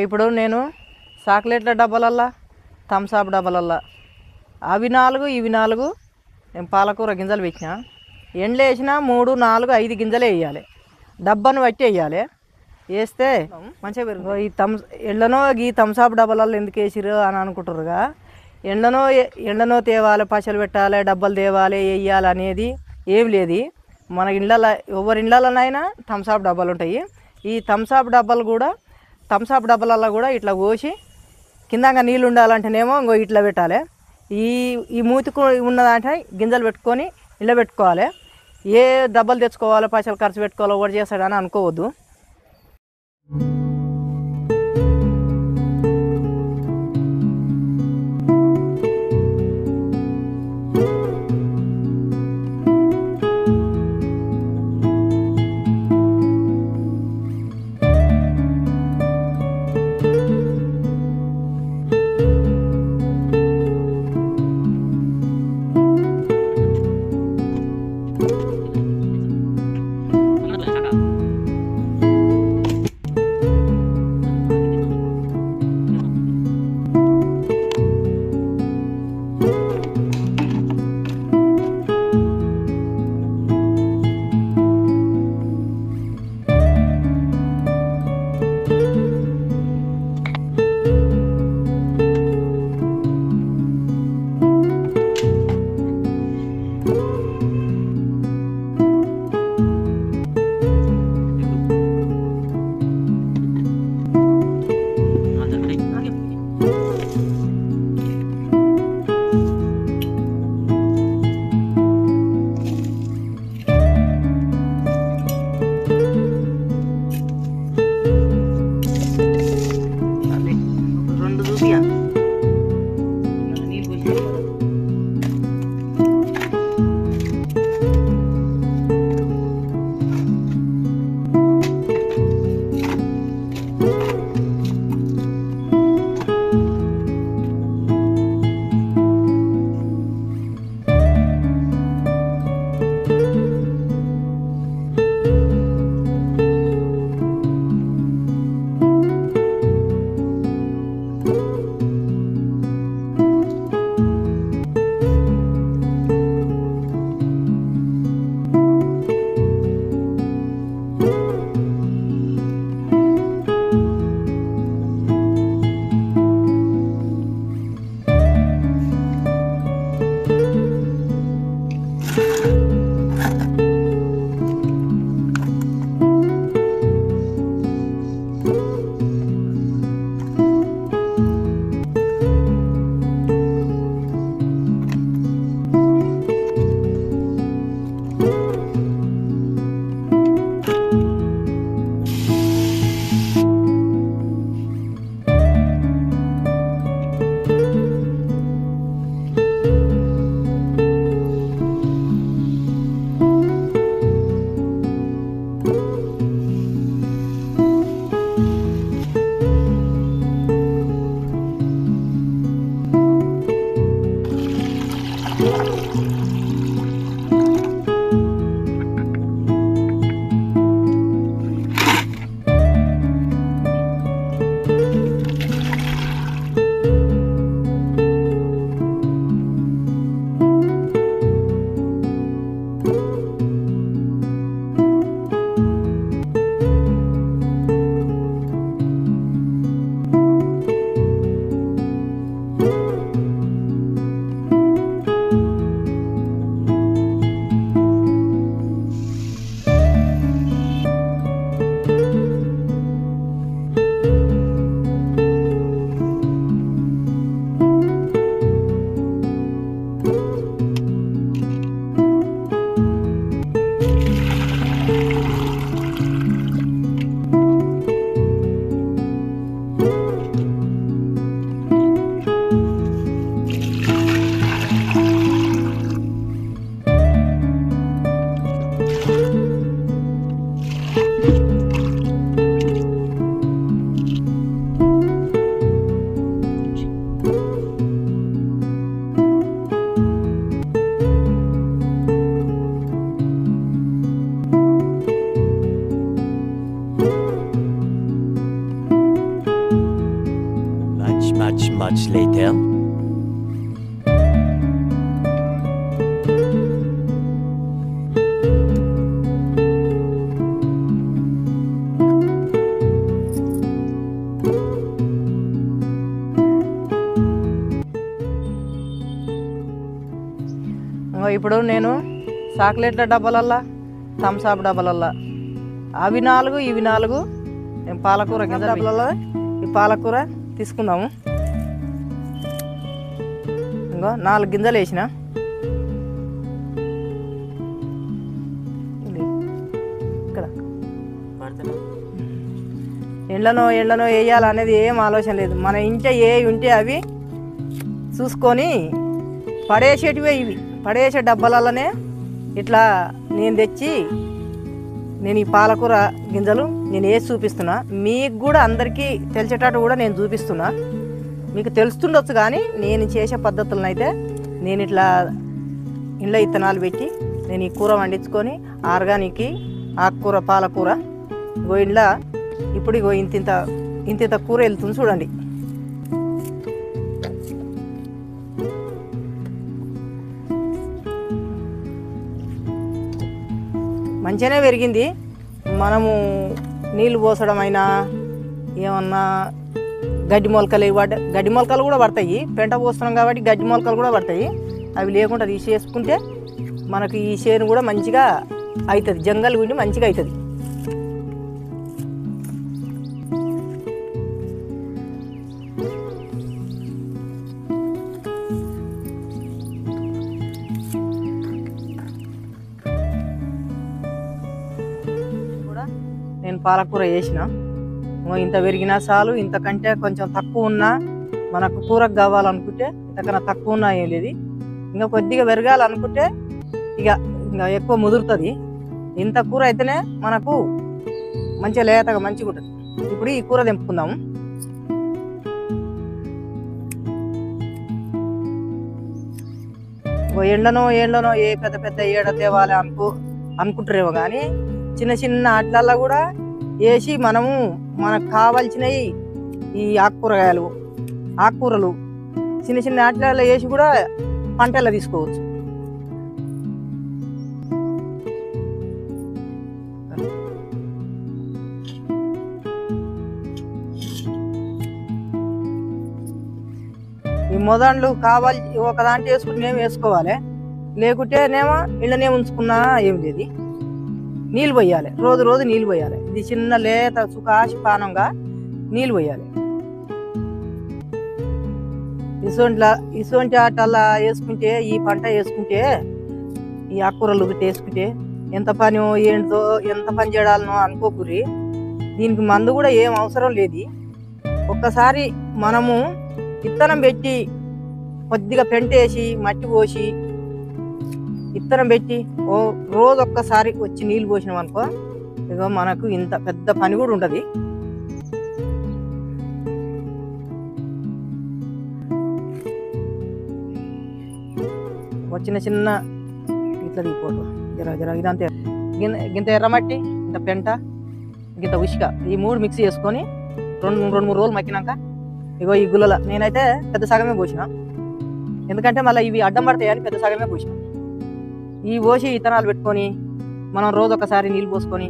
ఇప్పుడు నేను చాక్లెట్ల డబ్బాలల్లా థమ్సాప్ డబ్బాలల్లా అవి 4 ఇవి 4 నేను పాలకూర గింజలు పెట్టిన ఎండ్లు వేసిన 3 4 5 గింజలే వేయాలి. డబ్బాను బట్టి వేయాలి. వేస్తే మంచిగా పెరుగు. ఈ ఎండనో ఈ థమ్సాప్ డబ్బాలలో ఎందుకు వేసిరు అని అనుకుంటారుగా. ఎండనో తేవాలి, పచ్చలు పెట్టాలి, డబ్బాలు తేవాలి, వేయాలి అనేది ఏం లేదు. మన ఇళ్ళలో ఎవరి ఇళ్ళలోనైనా థమ్సాప్ డబ్బాలు ఉంటాయి. ఈ థమ్సాప్ డబ్బాలలో కూడా ఇట్లా పోసి కిందంగా నీళ్ళు ఉండాలంటేనేమో ఇంకో ఇట్లా పెట్టాలి. ఈ మూతికి ఉన్నదంటే గింజలు పెట్టుకొని ఇళ్ళ పెట్టుకోవాలి. ఏ డబ్బాలు తెచ్చుకోవాలి, పైసలు ఖర్చు పెట్టుకోవాలి, ఒకటి చేస్తాడని అనుకోవద్దు. much later. ఇప్పుడు నేను చాక్లెట్ల డబ్బాలల్లా థమ్సాప్ డబ్బాలల్లా అవి 4 ఇవి 4 నేను పాలకూర గింజల డబ్బాలలో ఈ పాలకూర తీసుకుందాము. ఇంకో 4 గింజలు వేసిన ఇక్కడ ఎండ్లనో వేయాలనేది ఏం ఆలోచన లేదు. మన ఇంట్లో ఏ ఉంటే అవి చూసుకొని పడేసేటివే. ఇవి పడేసే డబ్బాలలోనే ఇట్లా నేను తెచ్చి నేను ఈ పాలకూర గింజలు నేను వేసి చూపిస్తున్నా. మీకు కూడా అందరికీ తెలిసేటట్టు కూడా నేను చూపిస్తున్నా. మీకు తెలుస్తుండొచ్చు కానీ నేను చేసే పద్ధతులను అయితే నేను ఇట్లా ఇంట్లో విత్తనాలు పెట్టి నేను ఈ కూర వండించుకొని ఆర్గానిక్ ఆకుకూర పాలకూర ఇగో ఇంట్లో ఇప్పుడు ఇగో ఇంత కూర వెళ్తుంది చూడండి. మంచిగానే పెరిగింది. మనము నీళ్ళు పోసడం అయినా ఏమన్నా గడ్డి మొలకలు కూడా పడతాయి. పెంట పోస్తున్నాం కాబట్టి గడ్డి మొలకలు కూడా పడతాయి. అవి లేకుండా తీసేసుకుంటే మనకు ఈ చేను కూడా మంచిగా అవుతుంది. జంగల్ గుండి మంచిగా అవుతుంది. నేను పాలకూర వేసిన ఇంత పెరిగినా చాలు. ఇంతకంటే కొంచెం తక్కువ ఉన్నా మనకు కూరకు కావాలనుకుంటే ఇంతకన్నా తక్కువ ఉన్నా ఏం లేదు. ఇంకా కొద్దిగా పెరగాలనుకుంటే ఇంకా ఎక్కువ ముదురుతుంది. ఇంత కూర అయితేనే మనకు మంచిగా లేతగా మంచిగా ఉంటుంది. ఇప్పుడు ఈ కూర తెంపుకుందాము. ఎండనో ఏ పెద్ద ఏడ తేవాలి అనుకుంటారేమో కానీ చిన్న ఆటలల్లో కూడా వేసి మనకు కావాల్సినవి ఈ ఆకుకూరలు చిన్న ఆటలలో వేసి కూడా పంటల్లో తీసుకోవచ్చు. ఈ మొదళ్ళు కావాలి ఒక దాంట్లో వేసుకుంటేనేమో వేసుకోవాలి, లేకుంటేనేమో ఇళ్ళనే ఉంచుకున్నా ఏం లేదు. నీళ్ళు పోయాలి, రోజు నీళ్ళు పోయాలి. ఇది చిన్న లేత సుఖాశపానంగా నీళ్ళు పోయాలి. ఇటువంటి ఆటల్లా వేసుకుంటే ఈ పంట వేసుకుంటే ఈ ఆకుకూరలు వేసుకుంటే ఎంత పని ఏంటో ఎంత పని చేయాలనో అనుకోకూరి. దీనికి మందు కూడా ఏం అవసరం లేదు. ఒక్కసారి మనము విత్తనం పెట్టి కొద్దిగా పెంటేసి మట్టి పోసి విత్తనం పెట్టి రోజు ఒక్కసారి వచ్చి నీళ్ళు పోసినాం అనుకో ఇక మనకు ఇంత పెద్ద పని కూడా ఉంటుంది. చిన్న ఇట్లా దిగిపోదు జర ఇదంతే. గింత ఎర్రమట్టి, ఇంత పెంట, గింత ఉసుక ఈ 3 మిక్స్ చేసుకొని 2-3 రోజులు మక్కినాక ఇగో ఈ గుల్లల నేనైతే పెద్ద సగమే పోసిన. ఎందుకంటే మళ్ళీ ఇవి అడ్డం పడతాయని పెద్ద సగమే పోసిన. ఈ పోసి విత్తనాలు పెట్టుకొని మనం రోజు ఒకసారి నీళ్ళు పోసుకొని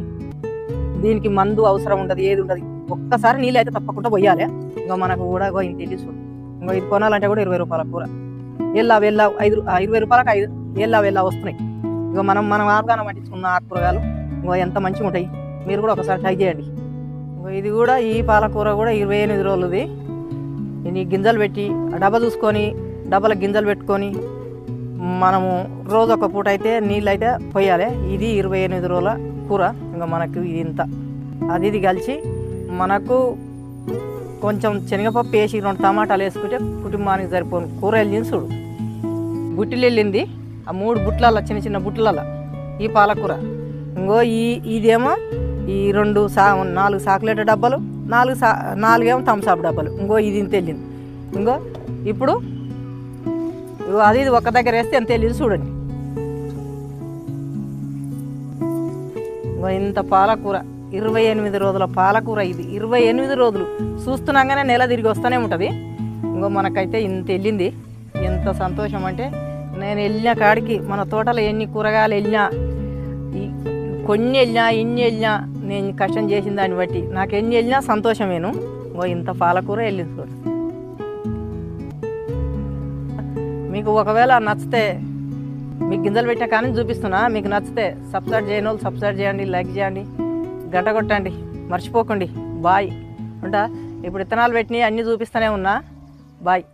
దీనికి మందు అవసరం ఉండదు, ఏది ఉండదు. ఒక్కసారి నీళ్ళు అయితే తప్పకుండా పోయాలి. ఇంకా మనకు కూడా ఇంత తెలుసు. ఇంకో ఇది కొనాలంటే కూడా 20 రూపాయల కూర వెళ్ళా 20 రూపాయలకు 5 వెళ్ళా వస్తున్నాయి. ఇక మనం ఆర్గానం పట్టించుకున్న ఆకుకూరగాయలు ఇంకో ఎంత మంచిగా ఉంటాయి. మీరు కూడా ఒకసారి ట్రై చేయండి. ఇంకో ఇది కూడా ఈ పాలకూర కూడా 28 రోజులది. నేను గింజలు పెట్టి డబ్బా చూసుకొని డబ్బాల గింజలు పెట్టుకొని మనము రోజు ఒక పూట అయితే నీళ్ళు అయితే పోయాలి. ఇది 28 రోజుల కూర. ఇంకా మనకు ఇది ఇంత అది కలిసి మనకు కొంచెం శనగపప్పు వేసి 2 టమాటాలు వేసుకుంటే కుటుంబానికి సరిపోను కూర వెళ్ళింది చూడు. బుట్టలు వెళ్ళింది ఆ 3 బుట్లల్లో చిన్న బుట్లల్లో ఈ పాలకూర. ఇంకో ఇదేమో ఈ 4 చాక్లెట్ డబ్బాలు, 4 ఏమో థమ్సాప్ డబ్బాలు. ఇంకో ఇది ఇంత వెళ్ళింది. ఇంకో ఇప్పుడు అది ఒక దగ్గర వేస్తే ఎంత వెళ్ళింది చూడండి. ఇంకో ఇంత పాలకూర 28 రోజుల పాలకూర. ఇది 28 రోజులు చూస్తున్నాగానే నెల తిరిగి వస్తూనే ఉంటుంది. ఇంకో మనకైతే ఇంత వెళ్ళింది. ఎంత సంతోషం అంటే నేను వెళ్ళిన కాడికి మన తోటలో ఎన్ని కూరగాయలు వెళ్ళినా, కొన్ని వెళ్ళినా ఎన్ని వెళ్ళినా నేను కష్టం చేసిన దాన్ని బట్టి నాకు ఎన్ని వెళ్ళినా సంతోషమేను. ఇంత పాలకూర వెళ్ళింది చూడు. మీకు ఒకవేళ నచ్చితే మీకు గింజలు పెట్టిన కానీ చూపిస్తున్నా, మీకు నచ్చితే సబ్స్క్రైబ్ చేయని వాళ్ళు సబ్స్క్రైబ్ చేయండి, లైక్ చేయండి, గంట కొట్టండి, మర్చిపోకండి. బాయ్ ఉంటా. ఇప్పుడు విత్తనాలు పెట్టినవి అన్నీ చూపిస్తూనే ఉన్నా. బాయ్.